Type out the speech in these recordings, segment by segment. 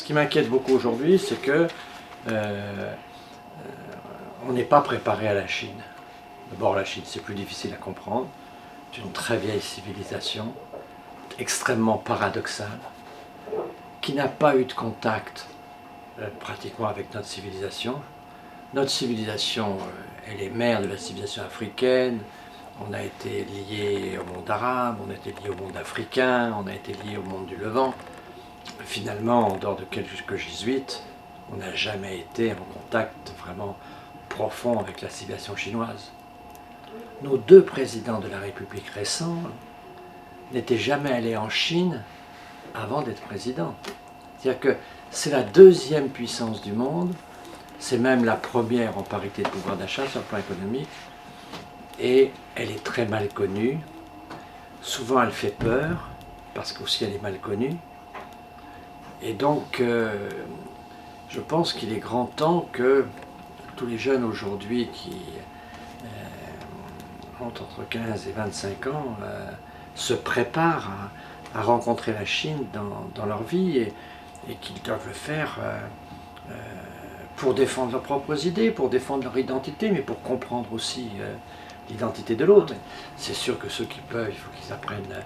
Ce qui m'inquiète beaucoup aujourd'hui, c'est que on n'est pas préparé à la Chine. D'abord, la Chine, c'est plus difficile à comprendre. C'est une très vieille civilisation, extrêmement paradoxale, qui n'a pas eu de contact pratiquement avec notre civilisation. Notre civilisation, elle est mère de la civilisation africaine. On a été lié au monde arabe, on a été lié au monde africain, on a été lié au monde du Levant. Finalement, en dehors de quelques jésuites, on n'a jamais été en contact vraiment profond avec la civilisation chinoise. Nos deux présidents de la République récents n'étaient jamais allés en Chine avant d'être présidents. C'est-à-dire que c'est la deuxième puissance du monde, c'est même la première en parité de pouvoir d'achat sur le plan économique, et elle est très mal connue. Souvent elle fait peur, parce qu'aussi elle est mal connue. Et donc, je pense qu'il est grand temps que tous les jeunes aujourd'hui qui ont entre 15 et 25 ans se préparent à rencontrer la Chine dans leur vie et qu'ils doivent le faire pour défendre leurs propres idées, pour défendre leur identité, mais pour comprendre aussi l'identité de l'autre. C'est sûr que ceux qui peuvent, il faut qu'ils apprennent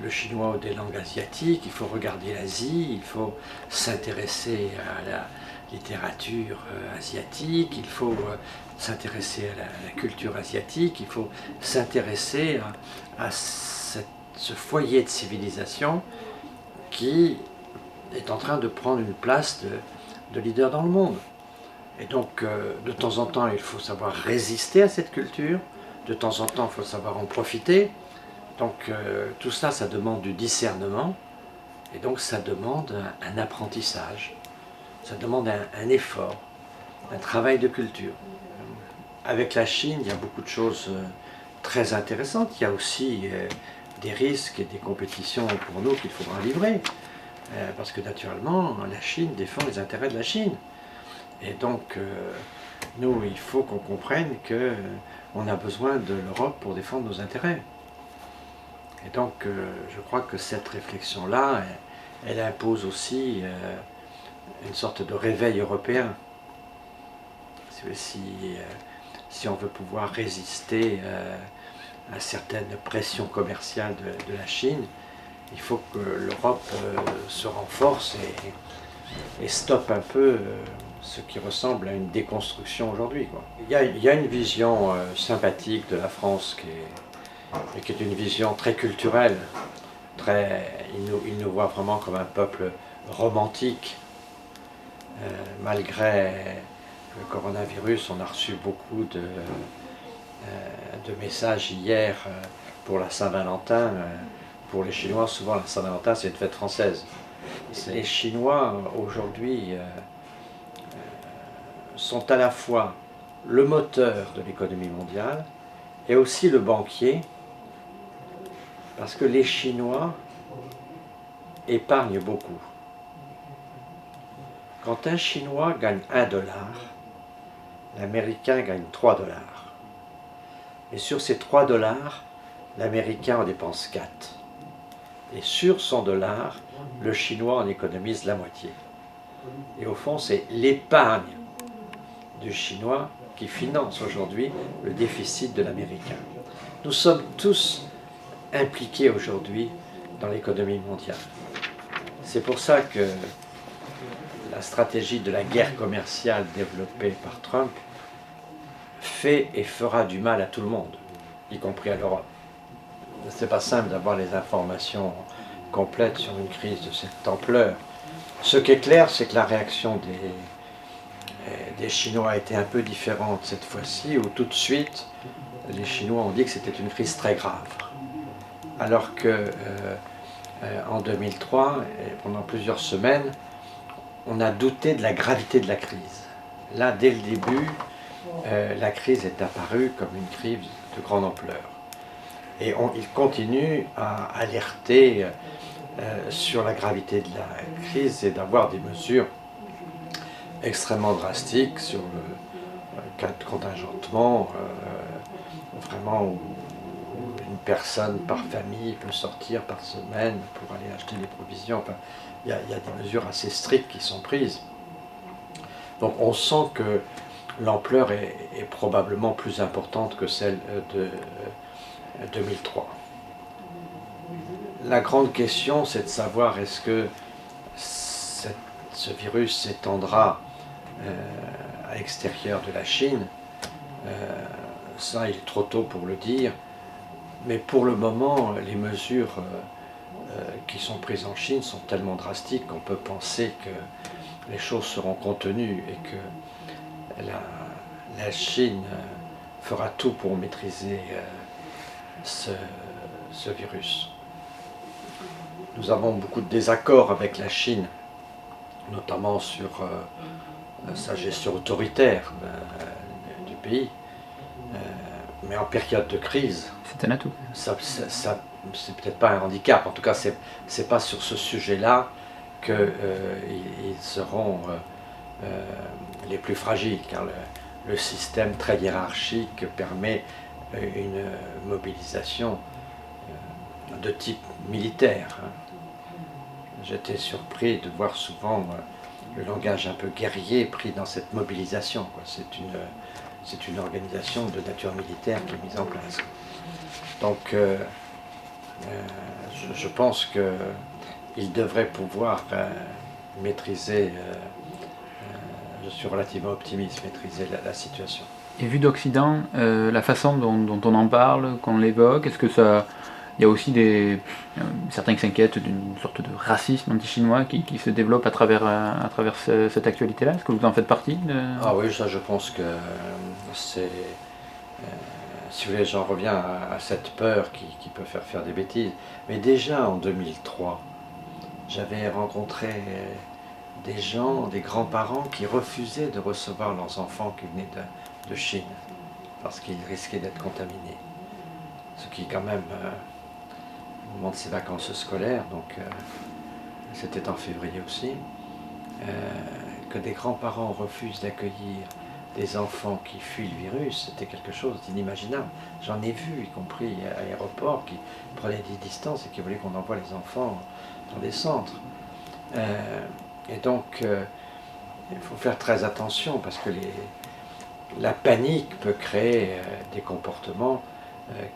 le chinois ou des langues asiatiques, il faut regarder l'Asie, il faut s'intéresser à la littérature asiatique, il faut s'intéresser à la culture asiatique, il faut s'intéresser à ce foyer de civilisation qui est en train de prendre une place de leader dans le monde. Et donc, de temps en temps, il faut savoir résister à cette culture, de temps en temps, il faut savoir en profiter. Donc, tout ça, ça demande du discernement, et donc ça demande un apprentissage, ça demande un effort, un travail de culture. Avec la Chine, il y a beaucoup de choses très intéressantes. Il y a aussi des risques et des compétitions pour nous qu'il faudra livrer. Parce que naturellement, la Chine défend les intérêts de la Chine. Et donc, nous, il faut qu'on comprenne qu'on a besoin de l'Europe pour défendre nos intérêts. Et donc, je crois que cette réflexion-là, elle impose aussi une sorte de réveil européen. Si on veut pouvoir résister à certaines pressions commerciales de la Chine, il faut que l'Europe se renforce et stoppe un peu ce qui ressemble à une déconstruction aujourd'hui. Il y a une vision sympathique de la France qui est une vision très culturelle. Il nous voit vraiment comme un peuple romantique. Malgré le coronavirus, on a reçu beaucoup de messages hier pour la Saint-Valentin. Pour les Chinois, souvent la Saint-Valentin, c'est une fête française. Les Chinois, aujourd'hui, sont à la fois le moteur de l'économie mondiale et aussi le banquier, parce que les Chinois épargnent beaucoup. Quand un Chinois gagne 1 dollar, l'Américain gagne 3 dollars. Et sur ces 3 dollars, l'Américain en dépense 4. Et sur 100 dollars, le Chinois en économise la moitié. Et au fond, c'est l'épargne du Chinois qui finance aujourd'hui le déficit de l'Américain. Nous sommes tous impliqués aujourd'hui dans l'économie mondiale. C'est pour ça que la stratégie de la guerre commerciale développée par Trump fait et fera du mal à tout le monde, y compris à l'Europe. C'est pas simple d'avoir les informations complètes sur une crise de cette ampleur. Ce qui est clair, c'est que la réaction des Chinois a été un peu différente cette fois-ci, où tout de suite, les Chinois ont dit que c'était une crise très grave. Alors que en 2003, et pendant plusieurs semaines, on a douté de la gravité de la crise. Là, dès le début, la crise est apparue comme une crise de grande ampleur. Et il continue à alerter sur la gravité de la crise et d'avoir des mesures extrêmement drastiques sur le cas de contingentement, vraiment où une personne par famille peut sortir par semaine pour aller acheter des provisions. Enfin, il y a des mesures assez strictes qui sont prises. Donc on sent que l'ampleur est probablement plus importante que celle de 2003. La grande question, c'est de savoir est-ce que ce virus s'étendra à l'extérieur de la Chine. Ça, il est trop tôt pour le dire. Mais pour le moment, les mesures qui sont prises en Chine sont tellement drastiques qu'on peut penser que les choses seront contenues et que la Chine fera tout pour maîtriser ce virus. Nous avons beaucoup de désaccords avec la Chine, notamment sur sa gestion autoritaire du pays. Mais en période de crise, c'est un atout. Ça c'est peut-être pas un handicap. En tout cas, c'est pas sur ce sujet-là qu'ils seront les plus fragiles, car le système très hiérarchique permet une mobilisation de type militaire. J'étais surpris de voir souvent le langage un peu guerrier pris dans cette mobilisation. C'est une organisation de nature militaire qui est mise en place. Donc je pense qu'il devrait pouvoir maîtriser, je suis relativement optimiste, maîtriser la situation. Et vu d'Occident, la façon dont on en parle, qu'on l'évoque, est-ce que ça... Il y a aussi certains qui s'inquiètent d'une sorte de racisme anti-chinois qui se développe à travers cette actualité-là. Est-ce que vous en faites partie Ah oui, ça je pense que c'est... si vous voulez, j'en reviens à cette peur qui peut faire des bêtises. Mais déjà en 2003, j'avais rencontré des gens, des grands-parents qui refusaient de recevoir leurs enfants qui venaient de Chine parce qu'ils risquaient d'être contaminés. Ce qui quand même... au moment de ces vacances scolaires, donc c'était en février aussi, que des grands-parents refusent d'accueillir des enfants qui fuient le virus, c'était quelque chose d'inimaginable. J'en ai vu, y compris à l'aéroport, qui prenaient des distances et qui voulaient qu'on envoie les enfants dans des centres. Et donc, il faut faire très attention parce que la panique peut créer des comportements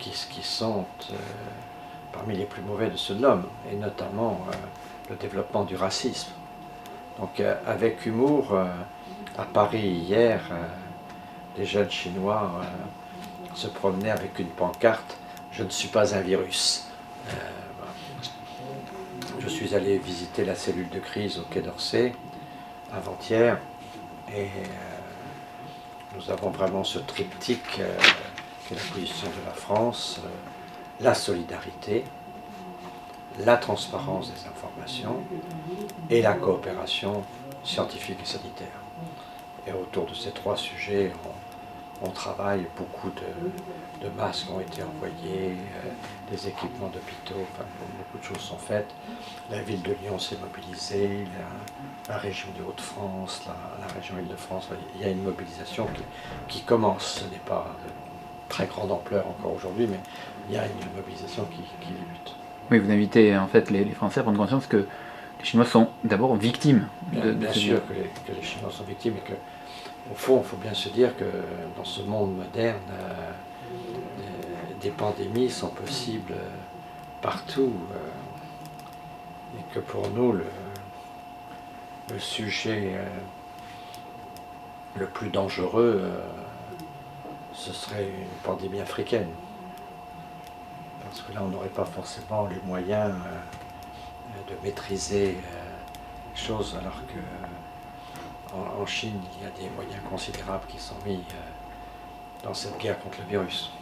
qui sont parmi les plus mauvais de ceux de l'homme, et notamment le développement du racisme. Donc avec humour, à Paris hier, des jeunes Chinois se promenaient avec une pancarte « Je ne suis pas un virus ». Je suis allé visiter la cellule de crise au Quai d'Orsay avant-hier, et nous avons vraiment ce triptyque qui est la position de la France, la solidarité, la transparence des informations et la coopération scientifique et sanitaire. Et autour de ces trois sujets, on travaille, beaucoup de masques ont été envoyés, des équipements d'hôpitaux, enfin, beaucoup de choses sont faites. La ville de Lyon s'est mobilisée, la région des Hauts-de-France, la région Île-de-France, il y a une mobilisation qui commence. Ce n'est pas de très grande ampleur encore aujourd'hui, mais il y a une mobilisation qui débute. Oui, vous invitez en fait les Français à prendre conscience que les Chinois sont d'abord victimes de bien ce sûr virus. que les Chinois sont victimes et que, au fond, il faut bien se dire que dans ce monde moderne, des pandémies sont possibles partout et que pour nous, le sujet le plus dangereux, ce serait une pandémie africaine. Parce que là, on n'aurait pas forcément les moyens de maîtriser les choses, alors qu'en Chine, il y a des moyens considérables qui sont mis dans cette guerre contre le virus.